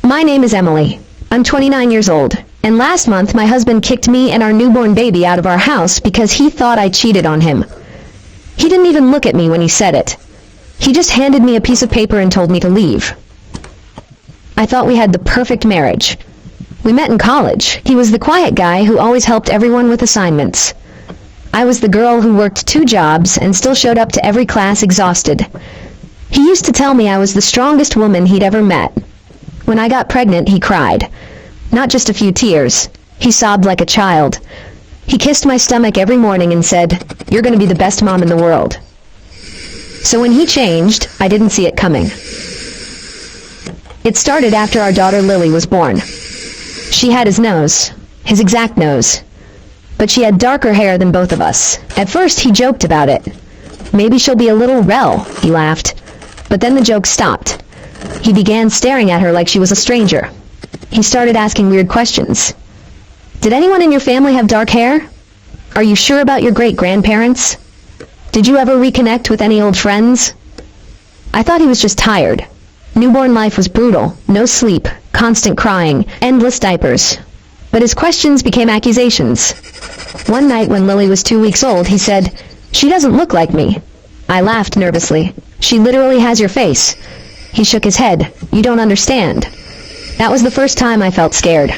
My name is Emily. I'm 29 years old, and last month my husband kicked me and our newborn baby out of our house because he thought I cheated on him. He didn't even look at me when he said it. He just handed me a piece of paper and told me to leave. I thought we had the perfect marriage. We met in college. He was the quiet guy who always helped everyone with assignments. I was the girl who worked 2 jobs and still showed up to every class exhausted. He used to tell me I was the strongest woman he'd ever met. When I got pregnant, he cried. Not just a few tears. He sobbed like a child. He kissed my stomach every morning and said, "You're going to be the best mom in the world." So when he changed, I didn't see it coming. It started after our daughter Lily was born. She had his nose, his exact nose. But she had darker hair than both of us. At first, he joked about it. "Maybe she'll be a little Rel," he laughed. But then the joke stopped. He began staring at her like she was a stranger. He started asking weird questions. "Did anyone in your family have dark hair? Are you sure about your great-grandparents? Did you ever reconnect with any old friends?" I thought he was just tired. Newborn life was brutal. No sleep, constant crying, endless diapers. But his questions became accusations. One night when Lily was 2 weeks old, he said, "She doesn't look like me." I laughed nervously. "She literally has your face." He shook his head. "You don't understand." That was the first time I felt scared.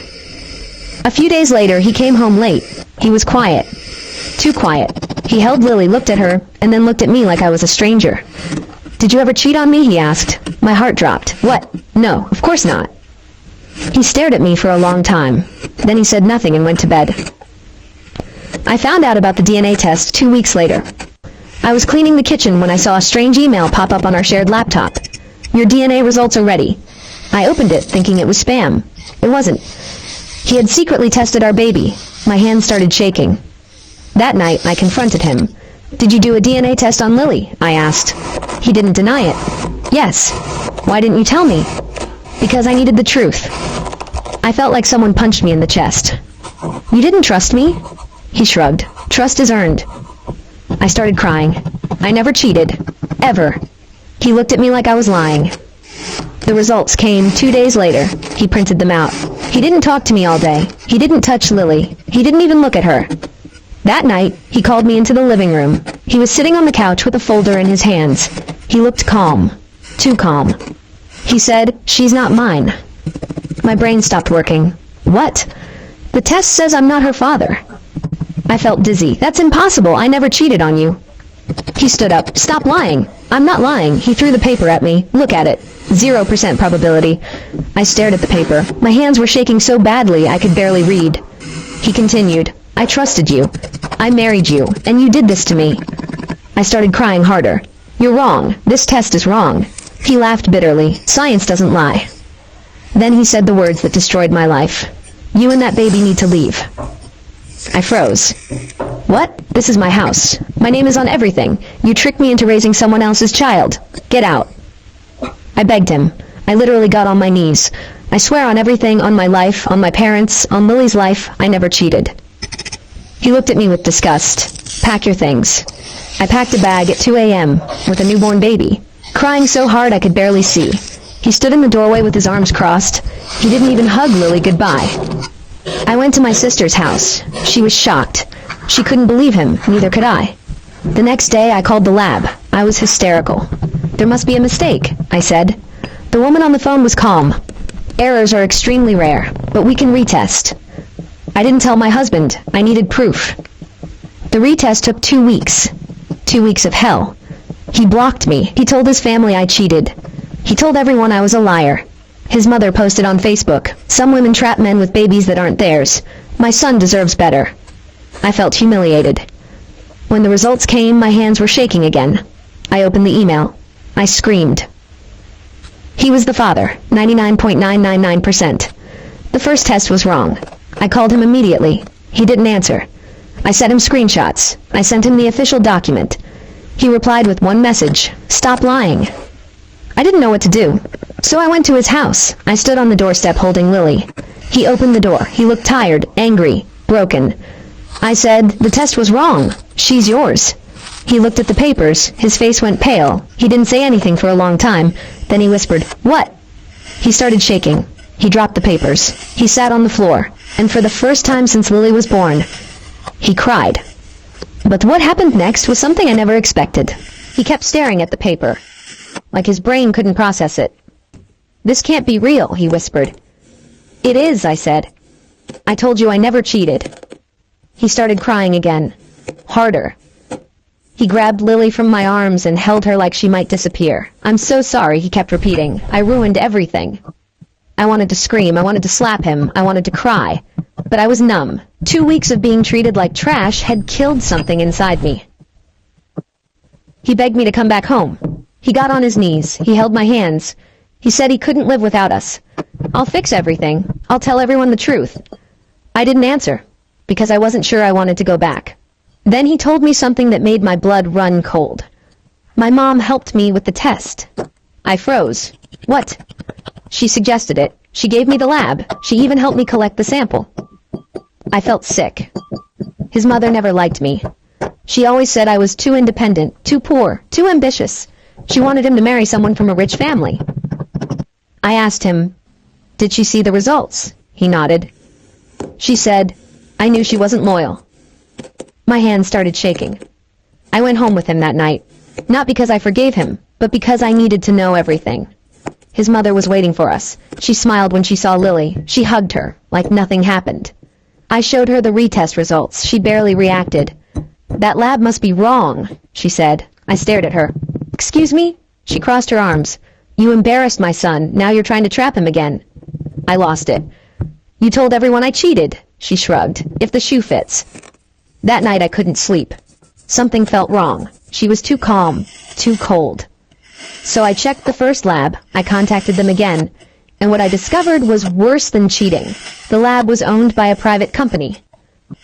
A few days later, he came home late. He was quiet. Too quiet. He held Lily, looked at her, and then looked at me like I was a stranger. "Did you ever cheat on me?" he asked. My heart dropped. "What? No, of course not." He stared at me for a long time. Then he said nothing and went to bed. I found out about the DNA test 2 weeks later. I was cleaning the kitchen when I saw a strange email pop up on our shared laptop. "Your DNA results are ready." I opened it, thinking it was spam. It wasn't. He had secretly tested our baby. My hands started shaking. That night, I confronted him. "Did you do a DNA test on Lily?" I asked. He didn't deny it. "Yes." "Why didn't you tell me?" "Because I needed the truth." I felt like someone punched me in the chest. "You didn't trust me?" He shrugged. "Trust is earned." I started crying. I never cheated. Ever. He looked at me like I was lying. The results came 2 days later. He printed them out. He didn't talk to me all day. He didn't touch Lily. He didn't even look at her. That night, he called me into the living room. He was sitting on the couch with a folder in his hands. He looked calm. Too calm. He said, "She's not mine." My brain stopped working. What? The test says I'm not her father. I felt dizzy. "That's impossible. I never cheated on you." He stood up. "Stop lying." "I'm not lying." He threw the paper at me. "Look at it. 0% probability." I stared at the paper. My hands were shaking so badly I could barely read. He continued, "I trusted you. I married you, and you did this to me." I started crying harder. "You're wrong. This test is wrong." He laughed bitterly. "Science doesn't lie." Then he said the words that destroyed my life. "You and that baby need to leave." I froze. "What? This is my house. My name is on everything. You tricked me into raising someone else's child. Get out." I begged him. I literally got on my knees. "I swear on everything, on my life, on my parents, on Lily's life, I never cheated." He looked at me with disgust. "Pack your things." I packed a bag at 2 a.m. with a newborn baby, crying so hard I could barely see. He stood in the doorway with his arms crossed. He didn't even hug Lily goodbye. I went to my sister's house. She was shocked. She couldn't believe him, neither could I. The next day, I called the lab. I was hysterical. "There must be a mistake," I said. The woman on the phone was calm. "Errors are extremely rare, but we can retest." I didn't tell my husband. I needed proof. The retest took 2 weeks. 2 weeks of hell. He blocked me. He told his family I cheated. He told everyone I was a liar. His mother posted on Facebook, "Some women trap men with babies that aren't theirs. My son deserves better." I felt humiliated. When the results came, my hands were shaking again. I opened the email. I screamed. He was the father, 99.999%. The first test was wrong. I called him immediately. He didn't answer. I sent him screenshots. I sent him the official document. He replied with one message, "Stop lying." I didn't know what to do, so I went to his house. I stood on the doorstep holding Lily. He opened the door. He looked tired, angry, broken. I said, "The test was wrong. She's yours." He looked at the papers. His face went pale. He didn't say anything for a long time. Then he whispered, "What?" He started shaking. He dropped the papers. He sat on the floor, and for the first time since Lily was born, he cried. But what happened next was something I never expected. He kept staring at the paper, like his brain couldn't process it. "This can't be real," he whispered. "It is," I said. "I told you I never cheated." He started crying again, harder. He grabbed Lily from my arms and held her like she might disappear. "I'm so sorry," he kept repeating. "I ruined everything." I wanted to scream, I wanted to slap him, I wanted to cry. But I was numb. 2 weeks of being treated like trash had killed something inside me. He begged me to come back home. He got on his knees. He held my hands. He said he couldn't live without us. "I'll fix everything. I'll tell everyone the truth." I didn't answer, because I wasn't sure I wanted to go back. Then he told me something that made my blood run cold. "My mom helped me with the test." I froze. "What?" "She suggested it. She gave me the lab. She even helped me collect the sample." I felt sick. His mother never liked me. She always said I was too independent, too poor, too ambitious. She wanted him to marry someone from a rich family. I asked him, "Did she see the results?" He nodded. She said, "I knew she wasn't loyal." My hands started shaking. I went home with him that night, not because I forgave him, but because I needed to know everything. His mother was waiting for us. She smiled when she saw Lily. She hugged her, like nothing happened. I showed her the retest results. She barely reacted. "That lab must be wrong," she said. I stared at her. "Excuse me?" She crossed her arms. "You embarrassed my son. Now you're trying to trap him again." I lost it. "You told everyone I cheated," she shrugged. "If the shoe fits." That night I couldn't sleep. Something felt wrong. She was too calm, too cold. So I checked the first lab. I contacted them again. And what I discovered was worse than cheating. The lab was owned by a private company.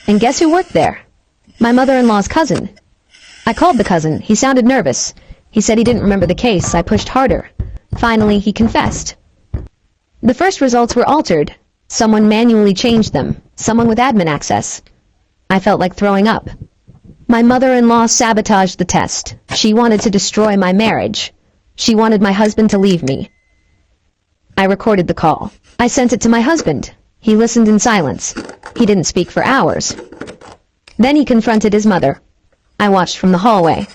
And guess who worked there? My mother-in-law's cousin. I called the cousin. He sounded nervous. He said he didn't remember the case. I pushed harder. Finally, he confessed. The first results were altered. Someone manually changed them. Someone with admin access. I felt like throwing up. My mother-in-law sabotaged the test. She wanted to destroy my marriage. She wanted my husband to leave me. I recorded the call. I sent it to my husband. He listened in silence. He didn't speak for hours. Then he confronted his mother. I watched from the hallway.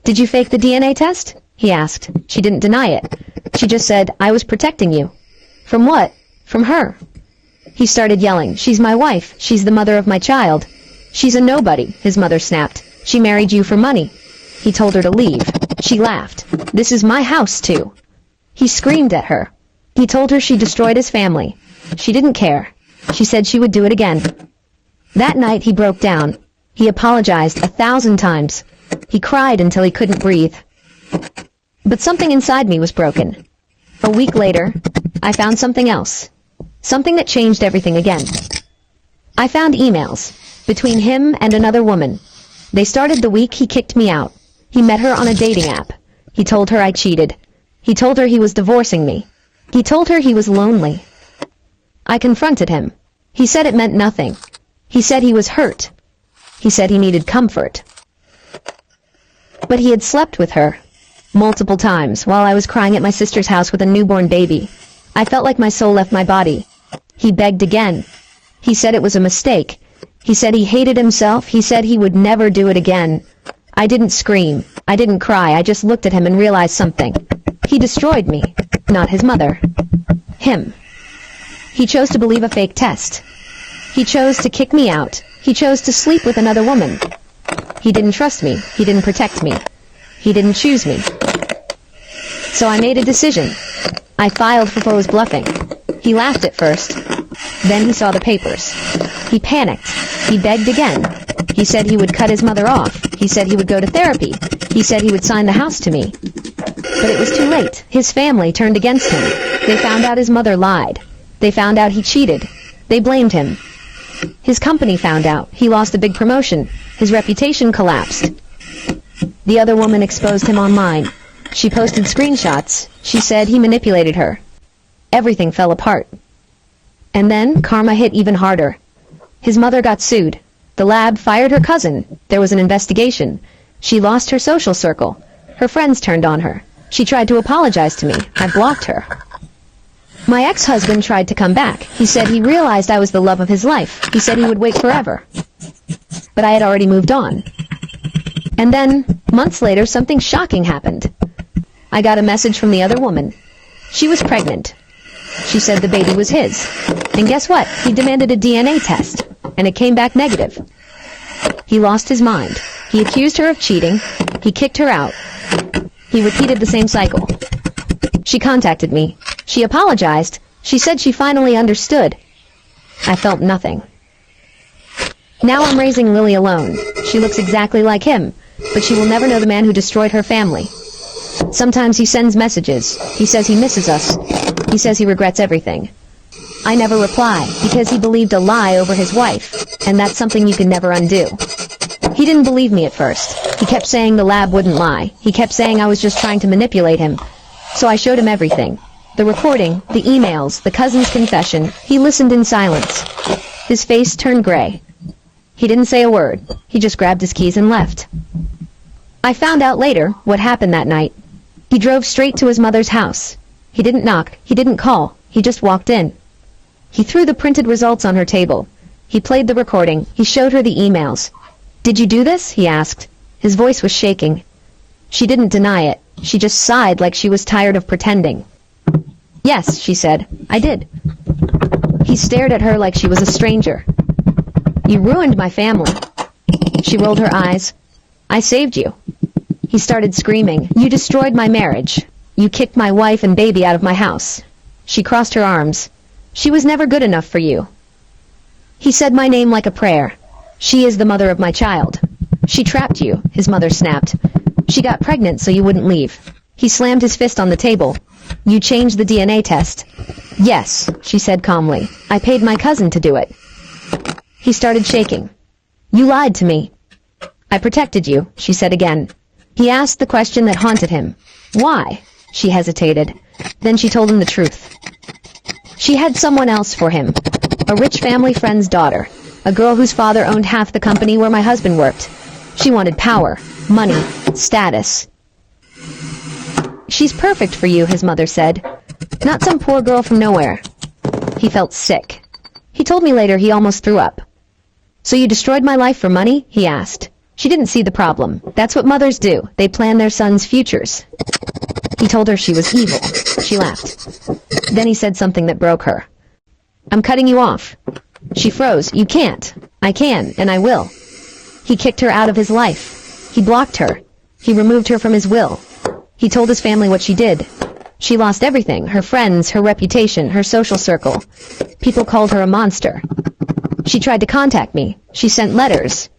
"Did you fake the DNA test?" he asked. She didn't deny it. She just said, "I was protecting you." "From what?" "From her." He started yelling, "She's my wife. She's the mother of my child." "She's a nobody," his mother snapped. "She married you for money." He told her to leave. She laughed. "This is my house, too." He screamed at her. He told her she destroyed his family. She didn't care. She said she would do it again. That night he broke down. He apologized 1,000 times. He cried until he couldn't breathe. But something inside me was broken. A week later, I found something else. Something that changed everything again. I found emails between him and another woman. They started the week he kicked me out. He met her on a dating app. He told her I cheated. He told her he was divorcing me. He told her he was lonely. I confronted him. He said it meant nothing. He said he was hurt. He said he needed comfort. But he had slept with her multiple times while I was crying at my sister's house with a newborn baby. I felt like my soul left my body. He begged again. He said it was a mistake. He said he hated himself. He said he would never do it again. I didn't scream. I didn't cry. I just looked at him and realized something. He destroyed me, not his mother. Him. He chose to believe a fake test. He chose to kick me out. He chose to sleep with another woman. He didn't trust me. He didn't protect me. He didn't choose me. So I made a decision. I filed for Poe's bluffing. He laughed at first. Then he saw the papers. He panicked. He begged again. He said he would cut his mother off. He said he would go to therapy. He said he would sign the house to me. But it was too late. His family turned against him. They found out his mother lied. They found out he cheated. They blamed him. His company found out. He lost a big promotion. His reputation collapsed. The other woman exposed him online. She posted screenshots. She said he manipulated her. Everything fell apart. And then karma hit even harder. His mother got sued. The lab fired her cousin. There was an investigation. She lost her social circle. Her friends turned on her. She tried to apologize to me. I blocked her. My ex-husband tried to come back. He said he realized I was the love of his life. He said he would wait forever. But I had already moved on. And then, months later, something shocking happened. I got a message from the other woman. She was pregnant. She said the baby was his. And guess what? He demanded a DNA test, and it came back negative. He lost his mind. He accused her of cheating. He kicked her out. He repeated the same cycle. She contacted me. She apologized. She said she finally understood. I felt nothing. Now I'm raising Lily alone. She looks exactly like him, but she will never know the man who destroyed her family. Sometimes he sends messages. He says he misses us. He says he regrets everything. I never reply, because he believed a lie over his wife, and that's something you can never undo. He didn't believe me at first. He kept saying the lab wouldn't lie. He kept saying I was just trying to manipulate him. So I showed him everything. The recording, the emails, the cousin's confession. He listened in silence. His face turned gray. He didn't say a word. He just grabbed his keys and left. I found out later what happened that night. He drove straight to his mother's house. He didn't knock. He didn't call. He just walked in. He threw the printed results on her table. He played the recording. He showed her the emails. "Did you do this?" he asked. His voice was shaking. She didn't deny it. She just sighed like she was tired of pretending. "Yes," she said, "I did." He stared at her like she was a stranger. "You ruined my family." She rolled her eyes. "I saved you." He started screaming. "You destroyed my marriage. You kicked my wife and baby out of my house." She crossed her arms. "She was never good enough for you." He said my name like a prayer. "She is the mother of my child." "She trapped you," his mother snapped. "She got pregnant so you wouldn't leave." He slammed his fist on the table. "You changed the DNA test." "Yes," she said calmly. "I paid my cousin to do it." He started shaking. "You lied to me." "I protected you," she said again. He asked the question that haunted him. "Why?" She hesitated. Then she told him the truth. She had someone else for him. A rich family friend's daughter. A girl whose father owned half the company where my husband worked. She wanted power, money, status. "She's perfect for you," his mother said. "Not some poor girl from nowhere." He felt sick. He told me later he almost threw up. "So you destroyed my life for money?" he asked. She didn't see the problem. That's what mothers do. They plan their sons' futures. He told her she was evil. She laughed. Then he said something that broke her. "I'm cutting you off." She froze. "You can't." "I can, and I will." He kicked her out of his life. He blocked her. He removed her from his will. He told his family what she did. She lost everything, her friends, her reputation, her social circle. People called her a monster. She tried to contact me. She sent letters.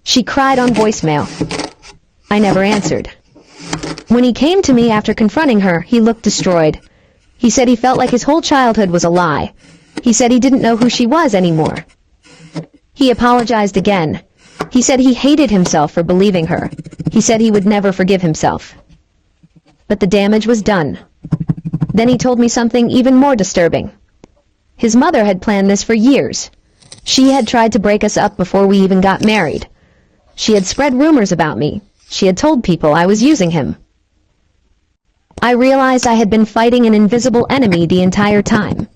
She cried on voicemail. I never answered. When he came to me after confronting her, he looked destroyed. He said he felt like his whole childhood was a lie. He said he didn't know who she was anymore. He apologized again. He said he hated himself for believing her. He said he would never forgive himself. But the damage was done. Then he told me something even more disturbing. His mother had planned this for years. She had tried to break us up before we even got married. She had spread rumors about me. She had told people I was using him. I realized I had been fighting an invisible enemy the entire time.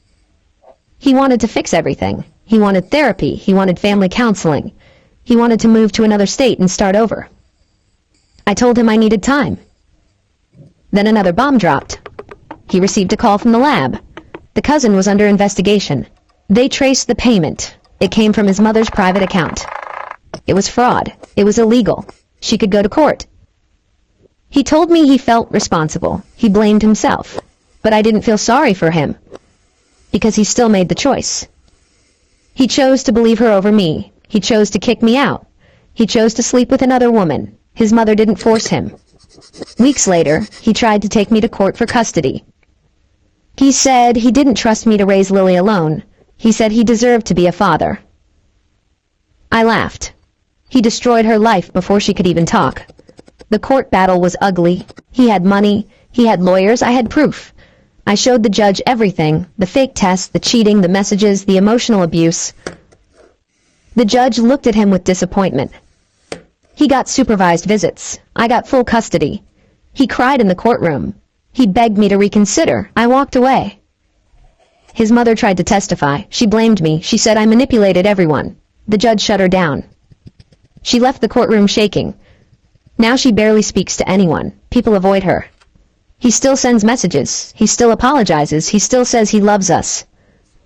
He wanted to fix everything. He wanted therapy. He wanted family counseling. He wanted to move to another state and start over. I told him I needed time. Then another bomb dropped. He received a call from the lab. The cousin was under investigation. They traced the payment. It came from his mother's private account. It was fraud. It was illegal. She could go to court. He told me he felt responsible. He blamed himself. But I didn't feel sorry for him, because he still made the choice. He chose to believe her over me. He chose to kick me out. He chose to sleep with another woman. His mother didn't force him. Weeks later, he tried to take me to court for custody. He said he didn't trust me to raise Lily alone. He said he deserved to be a father. I laughed. He destroyed her life before she could even talk. The court battle was ugly. He had money. He had lawyers. I had proof. I showed the judge everything, the fake tests, the cheating, the messages, the emotional abuse. The judge looked at him with disappointment. He got supervised visits. I got full custody. He cried in the courtroom. He begged me to reconsider. I walked away. His mother tried to testify. She blamed me. She said I manipulated everyone. The judge shut her down. She left the courtroom shaking. Now she barely speaks to anyone. People avoid her. He still sends messages. He still apologizes. He still says he loves us.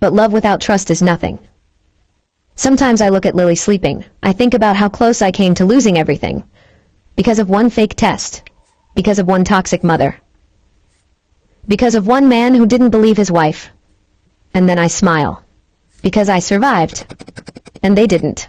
But love without trust is nothing. Sometimes I look at Lily sleeping. I think about how close I came to losing everything. Because of one fake test. Because of one toxic mother. Because of one man who didn't believe his wife. And then I smile. Because I survived. And they didn't.